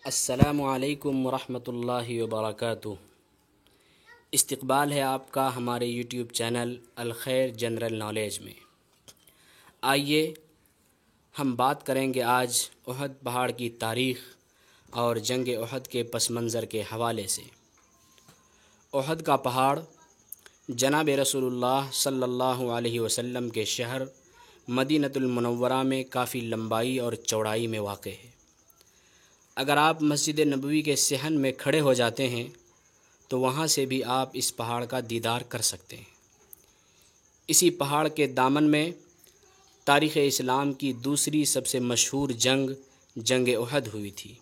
السلام علیکم ورحمۃ اللہ وبرکاتہ۔ استقبال ہے آپ کا ہمارے یوٹیوب چینل الخیر جنرل نالج میں۔ آئیے ہم بات کریں گے آج احد پہاڑ کی تاریخ اور جنگ احد کے پس منظر کے حوالے سے۔ احد کا پہاڑ جناب رسول اللہ صلی اللہ علیہ وسلم کے شہر مدینۃ المنورہ میں کافی لمبائی اور چوڑائی میں واقع ہے۔ اگر آپ مسجد نبوی کے صحن میں کھڑے ہو جاتے ہیں تو وہاں سے بھی آپ اس پہاڑ کا دیدار کر سکتے ہیں۔ اسی پہاڑ کے دامن میں تاریخ اسلام کی دوسری سب سے مشہور جنگ احد ہوئی تھی۔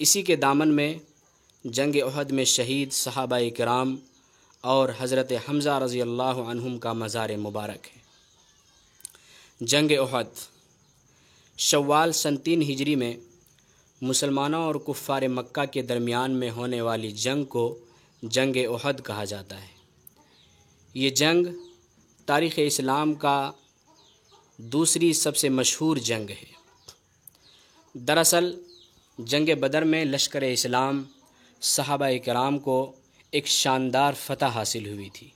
اسی کے دامن میں جنگ احد میں شہید صحابہ کرام اور حضرت حمزہ رضی اللہ عنہم کا مزار مبارک ہے۔ جنگ احد شوال سن 3 ہجری میں مسلمانوں اور کفار مکہ کے درمیان میں ہونے والی جنگ کو جنگ احد کہا جاتا ہے۔ یہ جنگ تاریخ اسلام کا دوسری سب سے مشہور جنگ ہے۔ دراصل جنگ بدر میں لشکر اسلام صحابہ کرام کو ایک شاندار فتح حاصل ہوئی تھی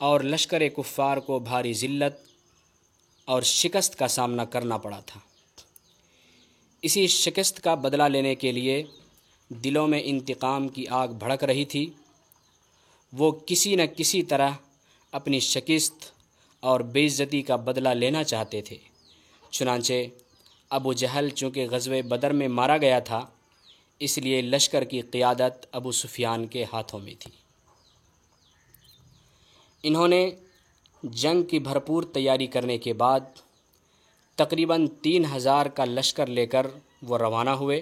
اور لشکر کفار کو بھاری ذلت اور شکست کا سامنا کرنا پڑا تھا۔ اسی شکست کا بدلہ لینے کے لیے دلوں میں انتقام کی آگ بھڑک رہی تھی۔ وہ کسی نہ کسی طرح اپنی شکست اور بے عزتی کا بدلہ لینا چاہتے تھے۔ چنانچہ ابو جہل چونکہ غزوہ بدر میں مارا گیا تھا، اس لیے لشکر کی قیادت ابو سفیان کے ہاتھوں میں تھی۔ انہوں نے جنگ کی بھرپور تیاری کرنے کے بعد تقریباً 3000 کا لشکر لے کر وہ روانہ ہوئے۔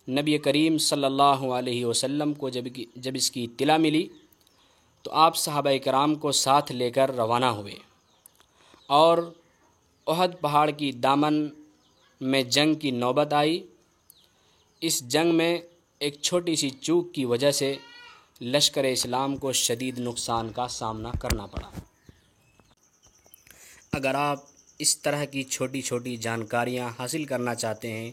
نبی کریم صلی اللہ علیہ وسلم کو جب اس کی اطلاع ملی تو آپ صحابہ کرام کو ساتھ لے کر روانہ ہوئے اور احد پہاڑ کی دامن میں جنگ کی نوبت آئی۔ اس جنگ میں ایک چھوٹی سی چوک کی وجہ سے لشکر اسلام کو شدید نقصان کا سامنا کرنا پڑا۔ اگر آپ اس طرح کی چھوٹی چھوٹی جانکاریاں حاصل کرنا چاہتے ہیں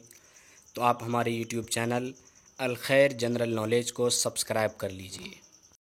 تو آپ ہمارے یوٹیوب چینل الخیر جنرل نالج کو سبسکرائب کر لیجئے۔